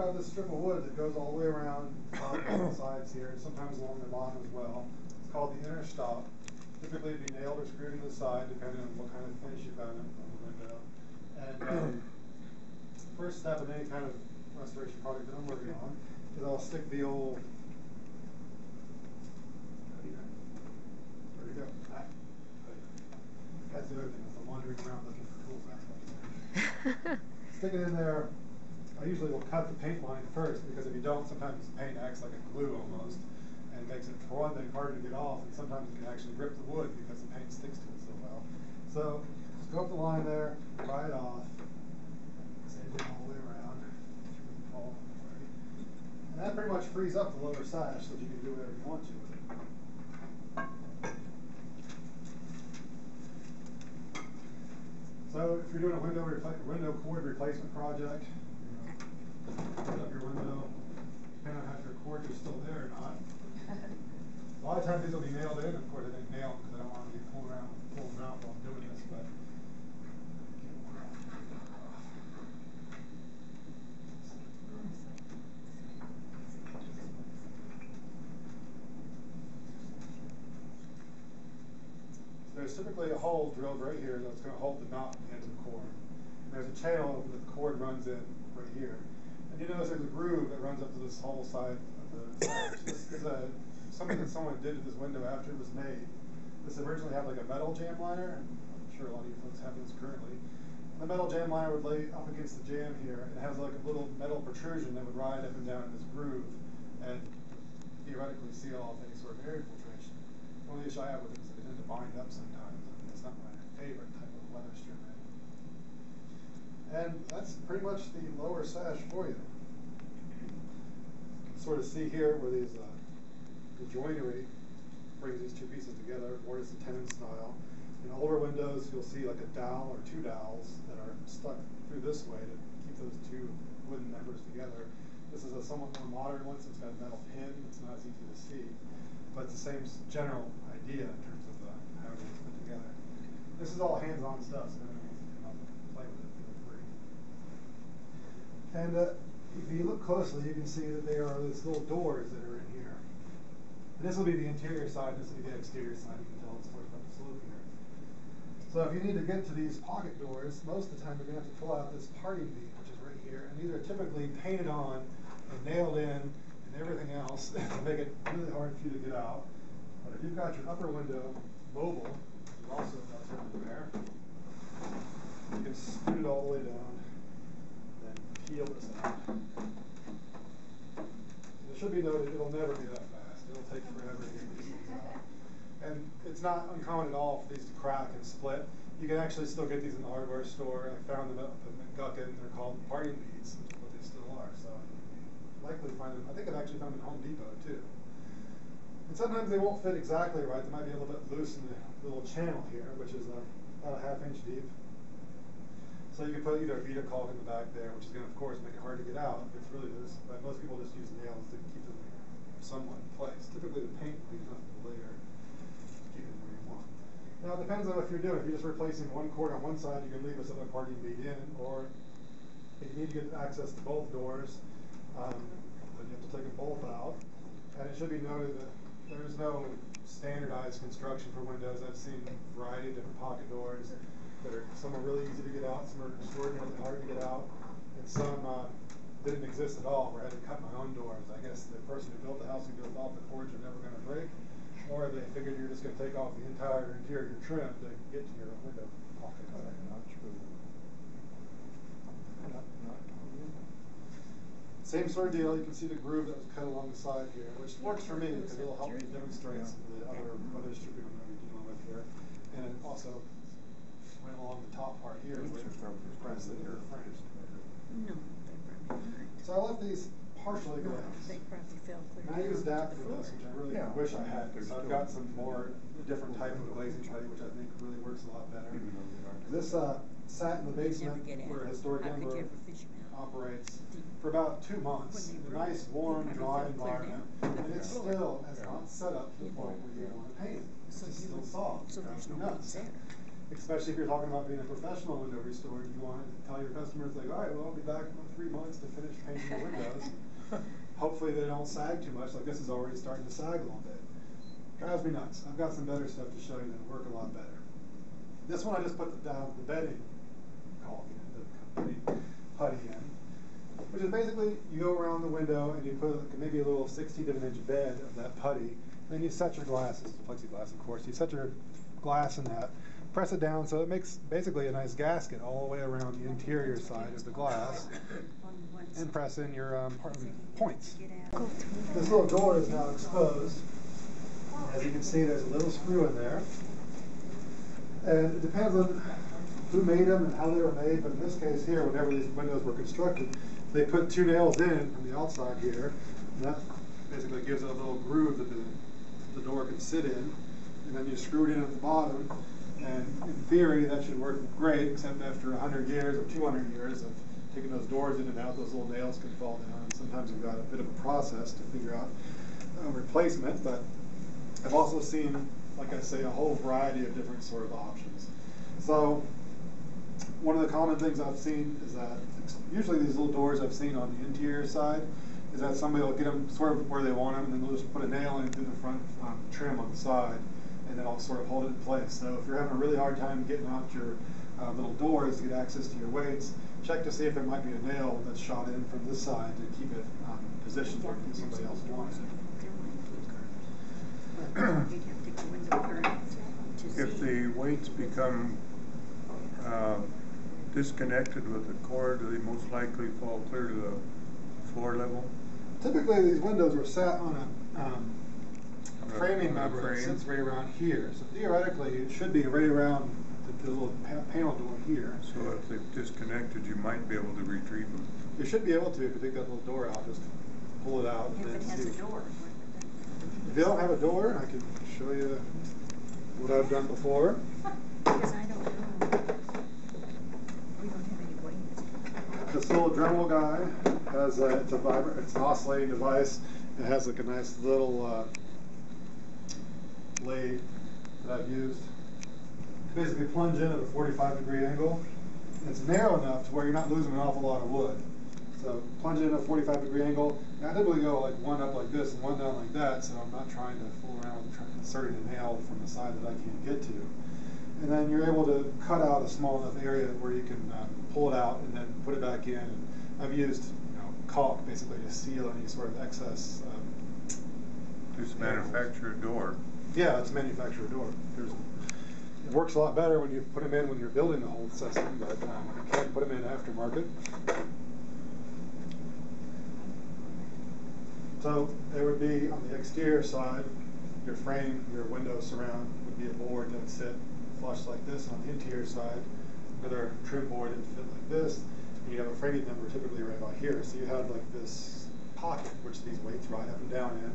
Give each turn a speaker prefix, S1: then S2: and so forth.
S1: got this strip of wood that goes all the way around the sides here, and sometimes along the bottom as well. It's called the inner stop. Typically it'd be nailed or screwed into the side, depending on what kind of finish you've got on the window. And first step in any kind of restoration project that I'm working on is I'll stick the old, where'd you go? That's the other thing, is I'm wandering around looking for tools back there. Stick it in there. I usually will cut the paint line first, because if you don't, sometimes paint acts like a glue almost, and makes it, for one thing, harder to get off, and sometimes it can actually rip the wood because the paint sticks to it so well. So just go up the line there, pry it off, same thing all the way around. And that pretty much frees up the lower sash so that you can do whatever you want to with it. So if you're doing a window cord replacement project, put up your window, depending on how your cords are still there or not. A lot of times these will be nailed in. Of course, I didn't nail them because I don't want to be pulling them out while I'm doing this. But there's typically a hole drilled right here that's going to hold the knot into the cord. And there's a channel that the cord runs in right here. And you notice there's a groove that runs up to this whole side of the sash. This is something that someone did to this window after it was made. This originally had like a metal jam liner, and I'm sure a lot of you folks have this currently. And the metal jam liner would lay up against the jam here, and it has like a little metal protrusion that would ride up and down in this groove and theoretically seal off any sort of air infiltration. The only issue I have with it is that they tend to bind up sometimes, and it's not my favorite type of weather strip. And that's pretty much the lower sash for you. You can sort of see here where these the joinery brings these two pieces together, mortise and tenon style. In older windows, you'll see like a dowel or two dowels that are stuck through this way to keep those two wooden members together. This is a somewhat more modern one, so it's got a metal pin. It's not as easy to see, but it's the same general idea in terms of how it is put together. This is all hands-on stuff, so everyone needs to come up and play with it for free. And if you look closely, you can see that there are these little doors that are in here. And this will be the interior side, this will be the exterior side. You can tell it's sort of up the slope here. So if you need to get to these pocket doors, most of the time you're going to have to pull out this parting beam, which is right here. And these are typically painted on and nailed in and everything else to make it really hard for you to get out. But if you've got your upper window mobile, which is also relatively rare, you can scoot it all the way down and then peel this out. It should be noted, it'll never be that fast. It'll take forever to get these things out. And it's not uncommon at all for these to crack and split. You can actually still get these in the hardware store. I found them up in Guckin. They're called parting beads, but they still are. So likely find them. I think I've actually found them at Home Depot too. And sometimes they won't fit exactly right. They might be a little bit loose in the little channel here, which is about a ½ inch deep. So you can put either a Vita caulk in the back there, which is going to, of course, make it hard to get out if it's really loose. But most people just use nails to keep them somewhat in place. Typically, the paint will be enough layer to keep it where you want. Now, it depends on what you're doing. If you're just replacing one cord on one side, you can leave this other parting bead in. Or if you need to get access to both doors, then you have to take them both out. And it should be noted that there is no standardized construction for windows. I've seen a variety of different pocket doors. Some are really easy to get out, some are extraordinarily hard to get out, and some didn't exist at all, where I had to cut my own doors. I guess the person who built the house who thought the cords are never going to break, or they figured you're just going to take off the entire interior trim to get to your window pocket.
S2: Not true. Not true.
S1: Same sort of deal. You can see the groove that was cut along the side here, which works for me because it'll help me demonstrate some of the other stripping I'm going to be dealing with here, and also went along the top part here where the frames.
S3: No,
S1: So I left these partially glazed.
S3: they probably fell clear.
S1: And I used DAP for this, which I really wish I had. So I've got some more different type of glazing putty, which I think really works a lot better. This sat in the basement where Historic Denver operates for about 2 months. A nice, warm, dry environment. And it still has not set up to the point where you want to paint it. It's still soft.
S3: So there's no
S1: nuts.
S3: there.
S1: especially if you're talking about being a professional window restorer, you want to tell your customers like, all right, well, I'll be back in 3 months to finish painting the windows. Hopefully they don't sag too much, like this is already starting to sag a little bit. Drives me nuts. I've got some better stuff to show you that work a lot better. This one I just put the bedding caulk in, the putty in, which is basically you go around the window and you put maybe a little 16 of an inch bed of that putty, and then you set your glass, this is plexiglass of course, you set your glass in that, press it down so it makes basically a nice gasket all the way around the interior side of the glass, and press in your points. This little door is now exposed. As you can see, there's a little screw in there. And it depends on who made them and how they were made, but in this case here, whenever these windows were constructed, they put 2 nails in from the outside here, and that basically gives it a little groove that the door can sit in, and then you screw it in at the bottom, and in theory that should work great, except after 100 years or 200 years of taking those doors in and out, those little nails can fall down, and sometimes you've got a bit of a process to figure out a replacement, but I've also seen, like I say, a whole variety of different sort of options. So one of the common things I've seen is that usually these little doors I've seen on the interior side is that somebody will get them sort of where they want them, and then they'll just put a nail in through the front trim on the side, and then I'll sort of hold it in place. So if you're having a really hard time getting out your little doors to get access to your weights, check to see if there might be a nail that's shot in from this side to keep it positioned where somebody else wants it.
S2: If the weights become disconnected with the cord, do they most likely fall clear to the floor level?
S1: Typically, these windows are sat on a framing member that sits right around here. So theoretically, it should be right around the little panel door here.
S2: So if they've disconnected, you might be able to retrieve them.
S1: You should be able to if you take that little door out, just pull it out.
S3: If it has a door.
S1: If you don't have a door, I can show you what I've done before.
S3: Because I don't know. We don't have any weights.
S1: This little Dremel guy has it's an oscillating device. It has like a nice little blade that I've used to basically plunge in at a 45-degree angle. And it's narrow enough to where you're not losing an awful lot of wood. So plunge it in at a 45-degree angle. And I typically go like one up like this and one down like that, so I'm not trying to fool around with inserting a nail from the side that I can't get to. And then you're able to cut out a small enough area where you can pull it out and then put it back in. And I've used caulk basically to seal any sort of excess.
S2: Just manufacture a door.
S1: Yeah, it's a manufacturer door. It works a lot better when you put them in when you're building the whole system, but you can't put them in aftermarket. So there would be on the exterior side, your frame, your window surround would be a board that would sit flush like this. On the interior side, another trim board that would fit like this. And you have a framing member typically right about here. So you have like this pocket which these weights ride up and down in.